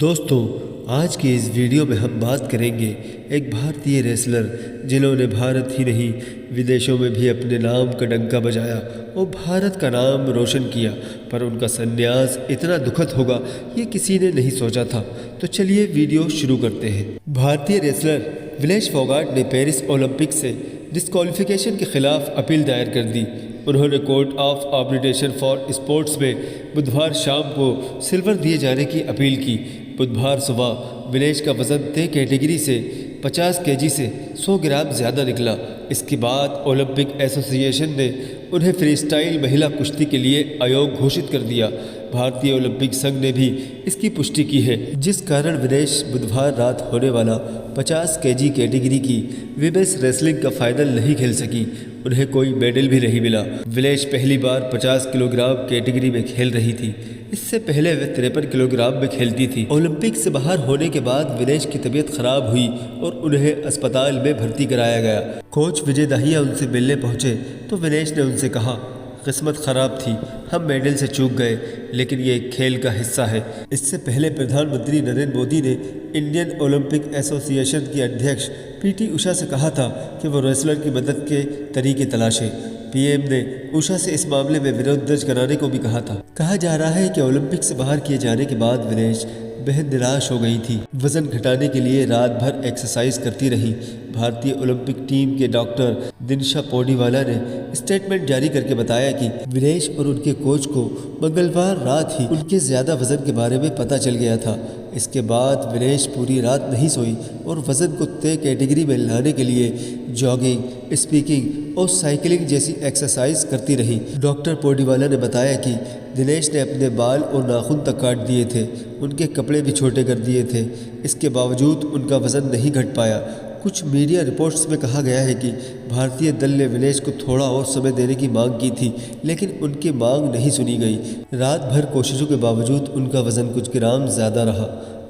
दोस्तों, आज की इस वीडियो में हम बात करेंगे एक भारतीय रेसलर जिन्होंने भारत ही नहीं विदेशों में भी अपने नाम का डंका बजाया और भारत का नाम रोशन किया। पर उनका संन्यास इतना दुखद होगा ये किसी ने नहीं सोचा था। तो चलिए वीडियो शुरू करते हैं। भारतीय रेसलर विनेश फोगाट ने पेरिस ओलंपिक से डिस्क्वालिफिकेशन के खिलाफ अपील दायर कर दी। उन्होंने court of arbitration for sports में बुधवार शाम को सिल्वर दिए जाने की अपील की। बुधवार सुबह विनेश का वज़न तय कैटेगरी से 50 केजी से 100 ग्राम ज़्यादा निकला। इसके बाद ओलंपिक एसोसिएशन ने उन्हें फ्रीस्टाइल महिला कुश्ती के लिए अयोग्य घोषित कर दिया। भारतीय ओलंपिक संघ ने भी इसकी पुष्टि की है, जिस कारण विनेश बुधवार रात होने वाला 50 केजी कैटेगरी की विमेंस रेसलिंग का फाइनल नहीं खेल सकी। उन्हें कोई मेडल भी नहीं मिला। विनेश पहली बार 50 किलोग्राम कैटेगरी में खेल रही थी। इससे पहले वे 53 किलोग्राम में खेलती थी। ओलंपिक से बाहर होने के बाद विनेश की तबीयत खराब हुई और उन्हें अस्पताल में भर्ती कराया गया। कोच विजय दाहिया उनसे मिलने पहुंचे तो विनेश ने उनसे कहा, किस्मत खराब थी, हम मेडल से चूक गए, लेकिन ये एक खेल का हिस्सा है। इससे पहले प्रधानमंत्री नरेंद्र मोदी ने इंडियन ओलंपिक एसोसिएशन की अध्यक्ष पीटी उषा से कहा था कि वो रेसलर की मदद के तरीके तलाशें। पीएम ने उषा से इस मामले में विरोध दर्ज कराने को भी कहा था। कहा जा रहा है कि ओलंपिक से बाहर किए जाने के बाद विनेश बेहद निराश हो गई थी। वजन घटाने के लिए रात भर एक्सरसाइज करती रही। भारतीय ओलंपिक टीम के डॉक्टर दिनशा पोडीवाला ने स्टेटमेंट जारी करके बताया कि विनेश और उनके कोच को मंगलवार रात ही उनके ज़्यादा वजन के बारे में पता चल गया था। इसके बाद विनेश पूरी रात नहीं सोई और वज़न को तय कैटेगरी में लाने के लिए जॉगिंग, स्पीकिंग और साइकिलिंग जैसी एक्सरसाइज करती रही। डॉक्टर पोडीवाला ने बताया कि दिनेश ने अपने बाल और नाखून तक काट दिए थे, उनके कपड़े भी छोटे कर दिए थे। इसके बावजूद उनका वज़न नहीं घट पाया। कुछ मीडिया रिपोर्ट्स में कहा गया है कि भारतीय दल ने विनेश को थोड़ा और समय देने की मांग की थी, लेकिन उनकी मांग नहीं सुनी गई। रात भर कोशिशों के बावजूद उनका वज़न कुछ ग्राम ज़्यादा रहा।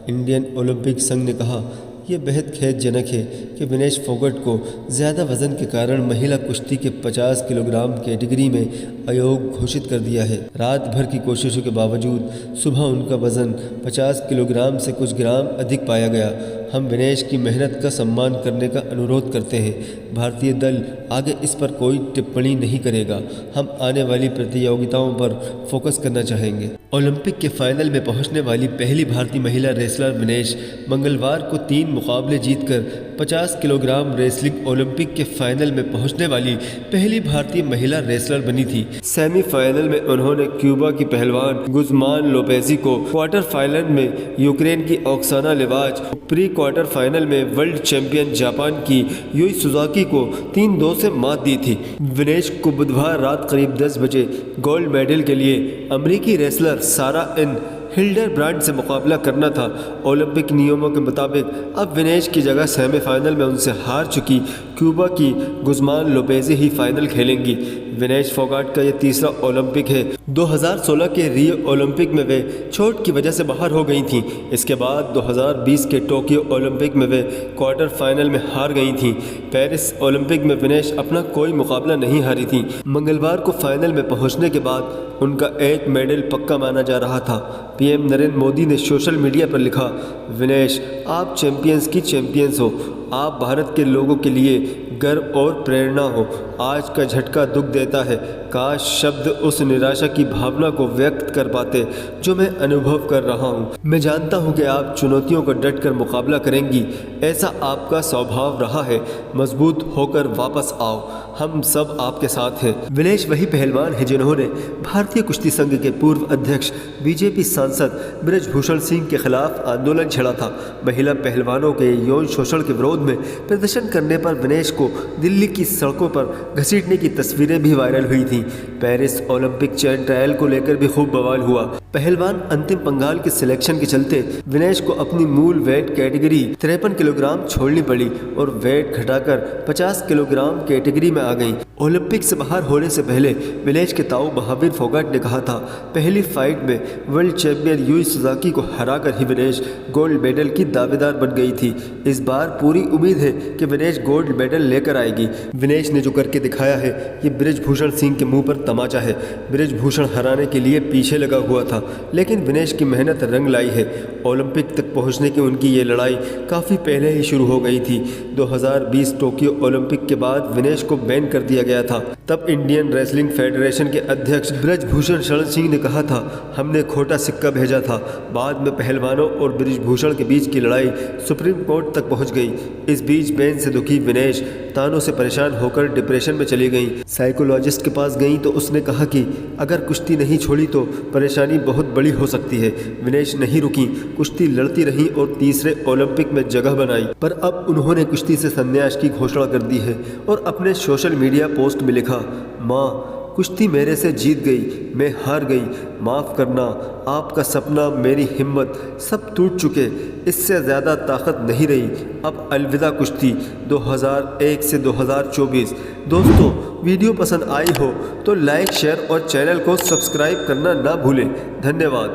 इंडियन ओलंपिक संघ ने कहा, यह बेहद खेदजनक है कि विनेश फोगाट को ज़्यादा वज़न के कारण महिला कुश्ती के 50 किलोग्राम कैटेगरी में अयोग्य घोषित कर दिया है। रात भर की कोशिशों के बावजूद सुबह उनका वज़न 50 किलोग्राम से कुछ ग्राम अधिक पाया गया। हम विनेश की मेहनत का सम्मान करने का अनुरोध करते हैं। भारतीय दल आगे इस पर कोई टिप्पणी नहीं करेगा। हम आने वाली प्रतियोगिताओं पर फोकस करना चाहेंगे। ओलंपिक के फाइनल में पहुंचने वाली पहली भारतीय महिला रेसलर विनेश मंगलवार को 3 मुकाबले जीतकर 50 किलोग्राम रेसलिंग ओलंपिक के फाइनल में पहुंचने वाली पहली भारतीय महिला रेसलर बनी थी। सेमीफाइनल में उन्होंने क्यूबा की पहलवान गुज़मान लोपेज़ी को, क्वार्टर फाइनल में यूक्रेन की ओक्साना लेवाज, प्री क्वार्टर फाइनल में वर्ल्ड चैंपियन जापान की यूई सुजुकी को 3-2 से मात दी थी। विनेश को बुधवार रात करीब 10 बजे गोल्ड मेडल के लिए अमेरिकी रेसलर सारा एन हिल्डरब्रांड से मुकाबला करना था। ओलंपिक नियमों के मुताबिक अब विनेश की जगह सेमीफाइनल में उनसे हार चुकी क्यूबा की गुज़मान लोपेज़ी ही फाइनल खेलेंगी। विनेश फोगाट का यह तीसरा ओलंपिक है। 2016 के रियो ओलंपिक में वे चोट की वजह से बाहर हो गई थीं। इसके बाद 2020 के टोक्यो ओलंपिक में वे क्वार्टर फाइनल में हार गई थीं। पेरिस ओलंपिक में विनेश अपना कोई मुकाबला नहीं हारी थीं। मंगलवार को फाइनल में पहुंचने के बाद उनका एक मेडल पक्का माना जा रहा था। पीएम नरेंद्र मोदी ने सोशल मीडिया पर लिखा, विनेश आप चैंपियंस की चैंपियंस हो, आप भारत के लोगों के लिए गर्व और प्रेरणा हो। आज का झटका दुख देता है। काश शब्द उस निराशा की भावना को व्यक्त कर पाते जो मैं अनुभव कर रहा हूँ। मैं जानता हूँ कि आप चुनौतियों का डट कर मुकाबला करेंगी। ऐसा आपका स्वभाव रहा है। मजबूत होकर वापस आओ, हम सब आपके साथ हैं। विनेश वही पहलवान है जिन्होंने भारतीय कुश्ती संघ के पूर्व अध्यक्ष बीजेपी सांसद बृजभूषण सिंह के खिलाफ आंदोलन छेड़ा था। महिला पहलवानों के यौन शोषण के विरोध में प्रदर्शन करने पर विनेश को दिल्ली की सड़कों पर घसीटने की तस्वीरें भी वायरल हुई थी। पेरिस ओलंपिक चैन ट्रायल को लेकर भी खूब बवाल हुआ। पहलवान अंतिम पंगाल के सिलेक्शन के चलते विनेश को अपनी मूल वेट कैटेगरी 53 किलोग्राम छोड़नी पड़ी और वेट घटाकर 50 किलोग्राम कैटेगरी में आ गई। ओलंपिक से बाहर होने से पहले विनेश के ताऊ महावीर फोगाट ने कहा था, पहली फाइट में वर्ल्ड चैंपियन यूई सुजुकी को हराकर ही विनेश गोल्ड मेडल की दावेदार बन गई थी। इस बार पूरी उम्मीद है कि विनेश गोल्ड मेडल लेकर आएगी। विनेश ने जो करके दिखाया है ये बृजभूषण सिंह के मुंह पर तमाचा है। बृजभूषण हराने के लिए पीछे लगा हुआ था, लेकिन विनेश की मेहनत रंग लाई है। ओलंपिक तक पहुंचने की उनकी ये लड़ाई काफ़ी पहले ही शुरू हो गई थी। 2020 टोक्यो ओलंपिक के बाद विनेश को बैन कर दिया गया था। तब इंडियन रेसलिंग फेडरेशन के अध्यक्ष बृजभूषण शरण सिंह ने कहा था, हमने खोटा सिक्का भेजा था। बाद में पहलवानों और बृजभूषण के बीच की लड़ाई सुप्रीम कोर्ट तक पहुंच गई। इस बीच बैन से दुखी विनेश तानों से परेशान होकर डिप्रेशन में चली गई। साइकोलॉजिस्ट के पास गई तो उसने कहा कि अगर कुश्ती नहीं छोड़ी तो परेशानी बहुत बड़ी हो सकती है। विनेश नहीं रुकी, कुश्ती लड़ती रही और तीसरे ओलंपिक में जगह बनाई। पर अब उन्होंने कुश्ती से संन्यास की घोषणा कर दी है और अपने सोशल मीडिया पोस्ट में लिखा, माँ कुश्ती मेरे से जीत गई, मैं हार गई, माफ़ करना, आपका सपना, मेरी हिम्मत सब टूट चुके, इससे ज़्यादा ताकत नहीं रही, अब अलविदा कुश्ती 2001 से 2024। दोस्तों, वीडियो पसंद आई हो तो लाइक, शेयर और चैनल को सब्सक्राइब करना ना भूलें। धन्यवाद।